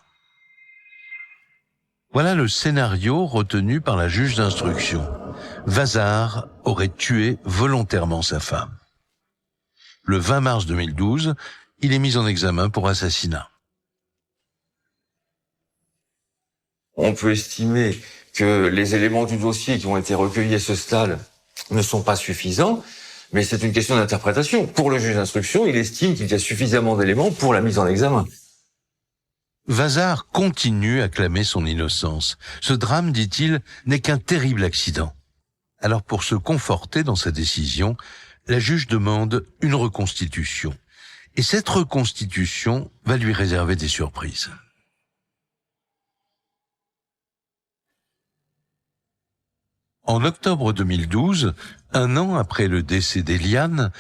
Voilà le scénario retenu par la juge d'instruction. Vazard aurait tué volontairement sa femme. Le 20 mars 2012, il est mis en examen pour assassinat. On peut estimer que les éléments du dossier qui ont été recueillis à ce stade ne sont pas suffisants, mais c'est une question d'interprétation. Pour le juge d'instruction, il estime qu'il y a suffisamment d'éléments pour la mise en examen. Vazard continue à clamer son innocence. Ce drame, dit-il, n'est qu'un terrible accident. Alors pour se conforter dans sa décision, la juge demande une reconstitution. Et cette reconstitution va lui réserver des surprises. En octobre 2012, un an après le décès d'Éliane,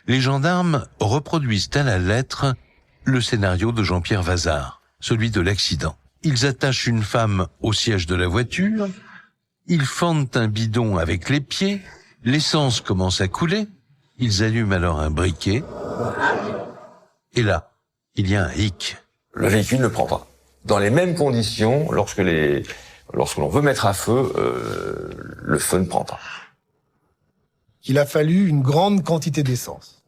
les gendarmes reproduisent à la lettre le scénario de Jean-Pierre Vazard, celui de l'accident. Ils attachent une femme au siège de la voiture, ils fendent un bidon avec les pieds, l'essence commence à couler, ils allument alors un briquet, et là, il y a un hic. Le véhicule ne prend pas. Dans les mêmes conditions, lorsque l'on veut mettre à feu, le feu ne prend pas. Il a fallu une grande quantité d'essence.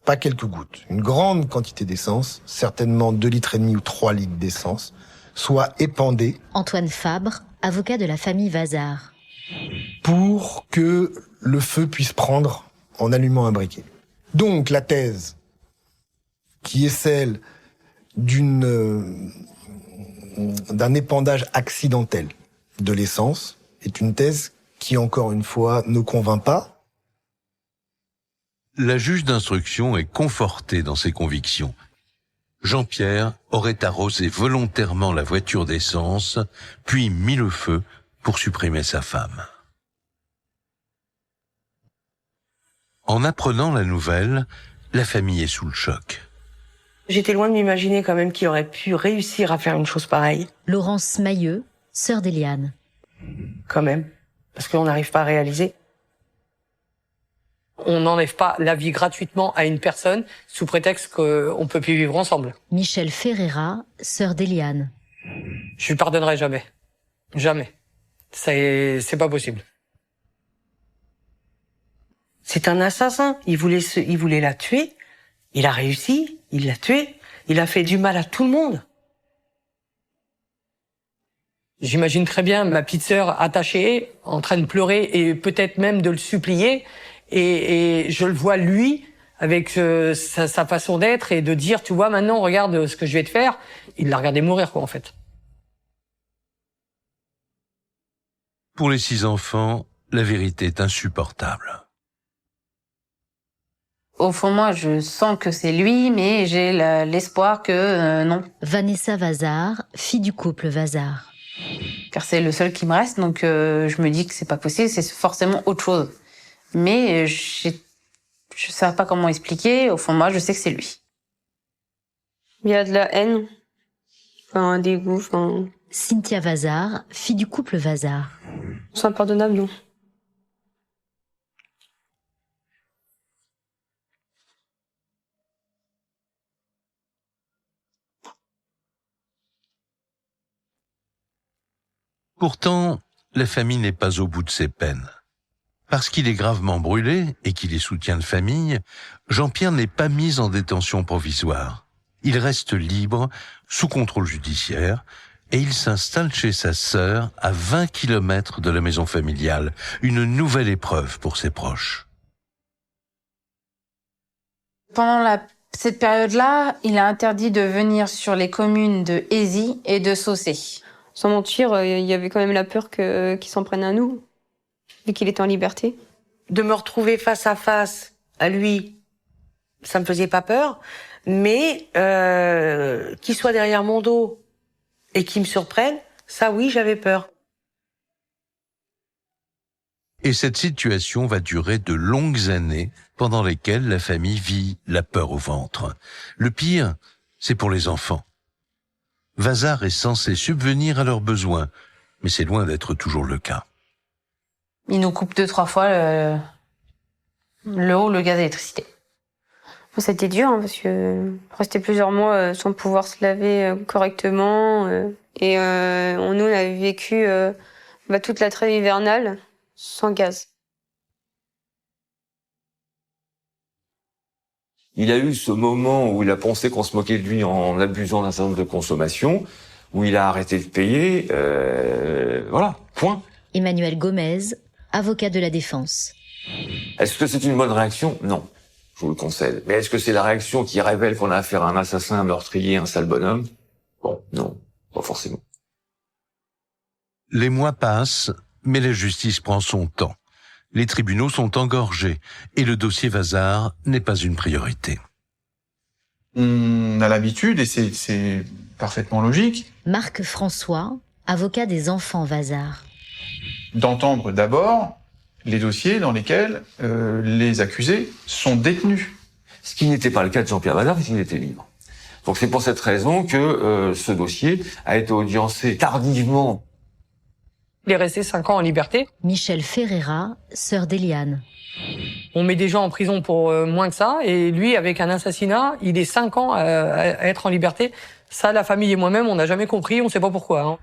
Pas quelques gouttes. Une grande quantité d'essence, certainement 2,5 litres ou 3 litres d'essence, soit épandée. Antoine Fabre, avocat de la famille Vazard. Pour que le feu puisse prendre en allumant un briquet. Donc la thèse, qui est celle d'un épandage accidentel de l'essence, est une thèse qui, encore une fois, ne convainc pas. La juge d'instruction est confortée dans ses convictions. Jean-Pierre aurait arrosé volontairement la voiture d'essence, puis mis le feu pour supprimer sa femme. En apprenant la nouvelle, la famille est sous le choc. J'étais loin de m'imaginer quand même qu'il aurait pu réussir à faire une chose pareille. Laurence Mailleux, sœur d'Éliane. Quand même. Parce qu'on n'arrive pas à réaliser. On n'enlève pas la vie gratuitement à une personne sous prétexte qu'on peut plus vivre ensemble. Michel Ferreira, sœur d'Éliane. Je lui pardonnerai jamais. Jamais. C'est pas possible. C'est un assassin. Il voulait la tuer. Il a réussi. Il l'a tuée. Il a fait du mal à tout le monde. J'imagine très bien ma petite sœur attachée, en train de pleurer et peut-être même de le supplier. Et je le vois lui, avec sa façon d'être et de dire, tu vois, maintenant, regarde ce que je vais te faire. Il l'a regardé mourir, quoi, en fait. Pour les 6 enfants, la vérité est insupportable. Au fond, moi, je sens que c'est lui, mais j'ai l'espoir que non. Vanessa Vazard, fille du couple Vazard. Car c'est le seul qui me reste, donc je me dis que c'est pas possible, c'est forcément autre chose. Mais je sais pas comment expliquer. Au fond, moi, je sais que c'est lui. Il y a de la haine, un dégoût. Cynthia Vazard, fille du couple Vazard. C'est impardonnable, non. Pourtant, la famille n'est pas au bout de ses peines. Parce qu'il est gravement brûlé et qu'il est soutien de famille, Jean-Pierre n'est pas mis en détention provisoire. Il reste libre, sous contrôle judiciaire, et il s'installe chez sa sœur à 20 kilomètres de la maison familiale, une nouvelle épreuve pour ses proches. Pendant cette période-là, il a interdit de venir sur les communes de Hézy et de Saucé. Sans mentir, il y avait quand même la peur qu'il s'en prenne à nous, vu qu'il était en liberté. De me retrouver face à face à lui, ça me faisait pas peur, mais qu'il soit derrière mon dos et qu'il me surprenne, ça oui, j'avais peur. Et cette situation va durer de longues années, pendant lesquelles la famille vit la peur au ventre. Le pire, c'est pour les enfants. Vazard est censé subvenir à leurs besoins, mais c'est loin d'être toujours le cas. Il nous coupe 2-3 fois le gaz d'électricité. C'était dur, hein, parce que rester plusieurs mois sans pouvoir se laver correctement. Et nous, on avait vécu toute la trêve hivernale sans gaz. Il a eu ce moment où il a pensé qu'on se moquait de lui en abusant d'un certain nombre de consommation, où il a arrêté de payer, voilà, point. Emmanuel Gomez, avocat de la défense. Est-ce que c'est une bonne réaction? Non, je vous le concède. Mais est-ce que c'est la réaction qui révèle qu'on a affaire à un assassin, un meurtrier, un sale bonhomme? Bon, non, pas forcément. Les mois passent, mais la justice prend son temps. Les tribunaux sont engorgés et le dossier Vazard n'est pas une priorité. On a l'habitude et c'est parfaitement logique. Marc François, avocat des enfants Vazard. d'entendre d'abord les dossiers dans lesquels les accusés sont détenus. Ce qui n'était pas le cas de Jean-Pierre Vazard, puisqu'il était libre. Donc c'est pour cette raison que ce dossier a été audiencé tardivement. Il est resté 5 ans en liberté. Michel Ferreira, sœur d'Eliane. On met des gens en prison pour moins que ça, et lui, avec un assassinat, il est 5 ans à être en liberté. Ça, la famille et moi-même, on n'a jamais compris, on ne sait pas pourquoi. Hein.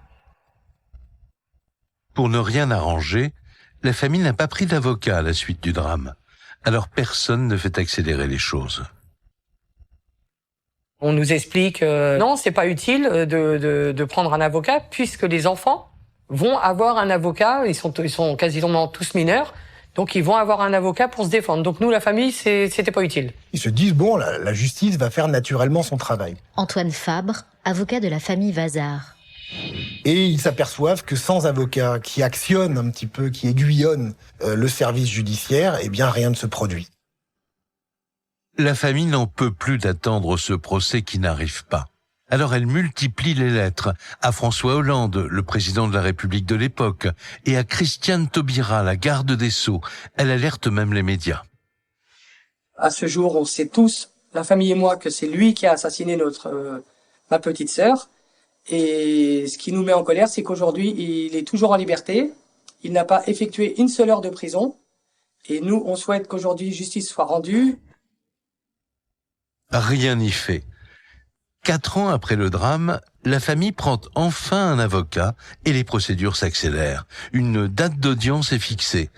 Pour ne rien arranger, la famille n'a pas pris d'avocat à la suite du drame. Alors personne ne fait accélérer les choses. On nous explique non, c'est pas utile de prendre un avocat, puisque les enfants vont avoir un avocat, ils sont quasiment tous mineurs, donc ils vont avoir un avocat pour se défendre. Donc nous, la famille, c'était pas utile. Ils se disent, bon, la justice va faire naturellement son travail. Antoine Fabre, avocat de la famille Vazard. Et ils s'aperçoivent que sans avocat qui actionne un petit peu, qui aiguillonne le service judiciaire, eh bien rien ne se produit. La famille n'en peut plus d'attendre ce procès qui n'arrive pas. Alors elle multiplie les lettres à François Hollande, le président de la République de l'époque, et à Christiane Taubira, la garde des Sceaux. Elle alerte même les médias. À ce jour, on sait tous, la famille et moi, que c'est lui qui a assassiné ma petite sœur. Et ce qui nous met en colère, c'est qu'aujourd'hui, il est toujours en liberté. Il n'a pas effectué une seule heure de prison. Et nous, on souhaite qu'aujourd'hui, justice soit rendue. Rien n'y fait. 4 ans après le drame, la famille prend enfin un avocat et les procédures s'accélèrent. Une date d'audience est fixée.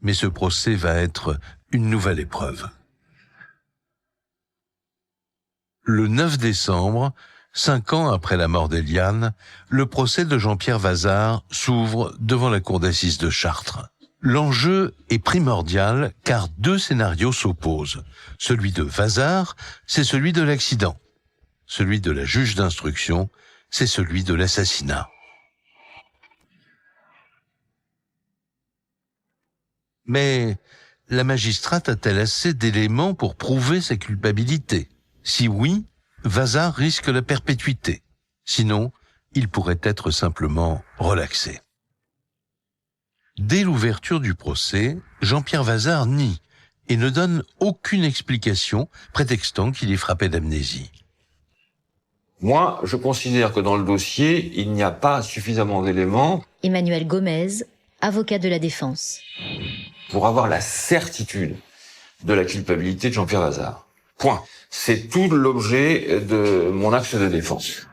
Mais ce procès va être une nouvelle épreuve. Le 9 décembre, 5 ans après la mort d'Eliane, le procès de Jean-Pierre Vazard s'ouvre devant la cour d'assises de Chartres. L'enjeu est primordial car 2 scénarios s'opposent. Celui de Vazard, c'est celui de l'accident. Celui de la juge d'instruction, c'est celui de l'assassinat. Mais la magistrate a-t-elle assez d'éléments pour prouver sa culpabilité? Si oui, Vazard risque la perpétuité. Sinon, il pourrait être simplement relaxé. Dès l'ouverture du procès, Jean-Pierre Vazard nie et ne donne aucune explication, prétextant qu'il est frappé d'amnésie. Moi, je considère que dans le dossier, il n'y a pas suffisamment d'éléments. Emmanuel Gomez, avocat de la défense. Pour avoir la certitude de la culpabilité de Jean-Pierre Vazard. Point. C'est tout l'objet de mon axe de défense.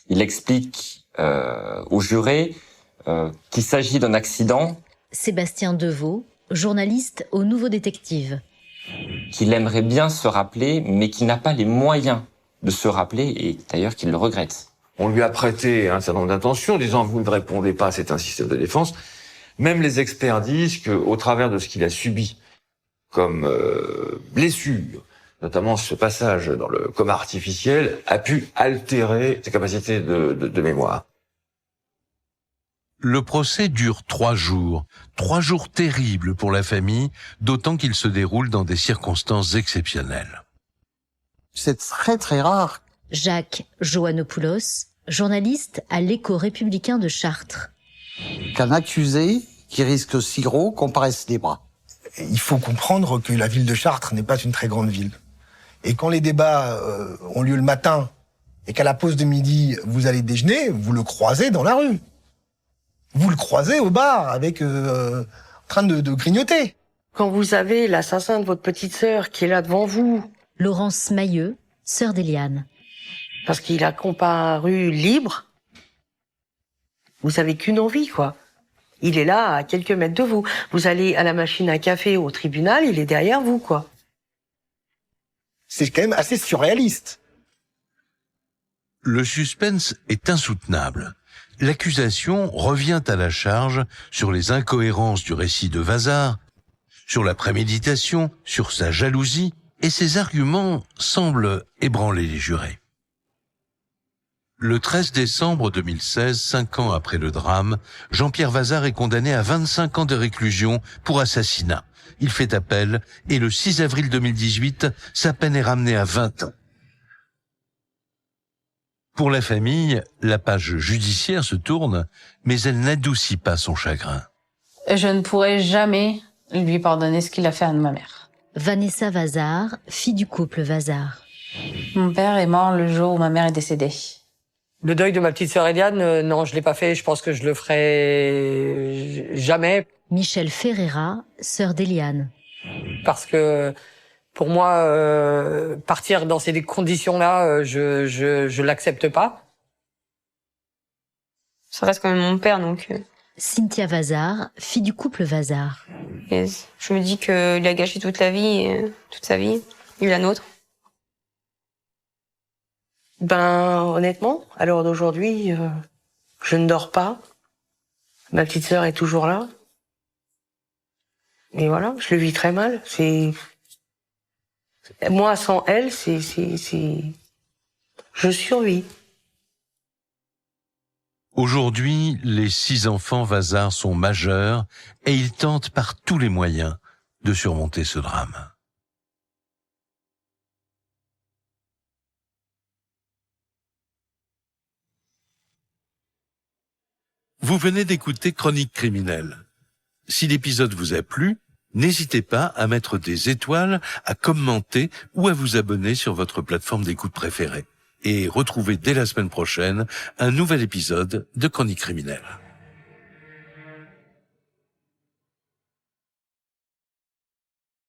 Il explique aux jurés qu'il s'agit d'un accident. Sébastien Deveau, journaliste au Nouveau Détective. Qu'il aimerait bien se rappeler, mais qu'il n'a pas les moyens de se rappeler, et d'ailleurs qu'il le regrette. On lui a prêté un certain nombre d'intentions, en disant « vous ne répondez pas, c'est un système de défense ». Même les experts disent qu'au travers de ce qu'il a subi comme blessure, notamment ce passage dans le coma artificiel, a pu altérer ses capacités de mémoire. Le procès dure 3 jours. 3 jours terribles pour la famille, d'autant qu'il se déroule dans des circonstances exceptionnelles. C'est très très rare. Jacques Joannopoulos, journaliste à l'Écho républicain de Chartres. Qu'un accusé qui risque si gros comparaisse libre. Il faut comprendre que la ville de Chartres n'est pas une très grande ville. Et quand les débats ont lieu le matin et qu'à la pause de midi, vous allez déjeuner, vous le croisez dans la rue. Vous le croisez au bar avec en train de grignoter. Quand vous avez l'assassin de votre petite sœur qui est là devant vous. Laurence Mailleux, sœur d'Eliane. Parce qu'il a comparu libre. Vous avez qu'une envie, quoi. Il est là à quelques mètres de vous. Vous allez à la machine à café au tribunal, il est derrière vous, quoi. C'est quand même assez surréaliste. Le suspense est insoutenable. L'accusation revient à la charge sur les incohérences du récit de Vazard, sur la préméditation, sur sa jalousie, et ces arguments semblent ébranler les jurés. Le 13 décembre 2016, 5 ans après le drame, Jean-Pierre Vazard est condamné à 25 ans de réclusion pour assassinat. Il fait appel et le 6 avril 2018, sa peine est ramenée à 20 ans. Pour la famille, la page judiciaire se tourne, mais elle n'adoucit pas son chagrin. Je ne pourrai jamais lui pardonner ce qu'il a fait à ma mère. Vanessa Vazard, fille du couple Vazard. Mon père est mort le jour où ma mère est décédée. Le deuil de ma petite sœur Eliane, non, je l'ai pas fait. Je pense que je le ferai jamais. Michel Ferreira, sœur d'Eliane. Parce que pour moi, partir dans ces conditions-là, je l'accepte pas. Ça reste quand même mon père, donc... Cynthia Vazard, fille du couple Vazard. Et je me dis qu'il a gâché toute sa vie, et la nôtre. Ben, honnêtement, à l'heure d'aujourd'hui, je ne dors pas. Ma petite sœur est toujours là. Et voilà, je le vis très mal. Moi, sans elle, je survis. Aujourd'hui, les 6 enfants Vazard sont majeurs et ils tentent par tous les moyens de surmonter ce drame. Vous venez d'écouter Chronique criminelle. Si l'épisode vous a plu, n'hésitez pas à mettre des étoiles, à commenter ou à vous abonner sur votre plateforme d'écoute préférée. Et retrouvez dès la semaine prochaine un nouvel épisode de Chronique criminelle.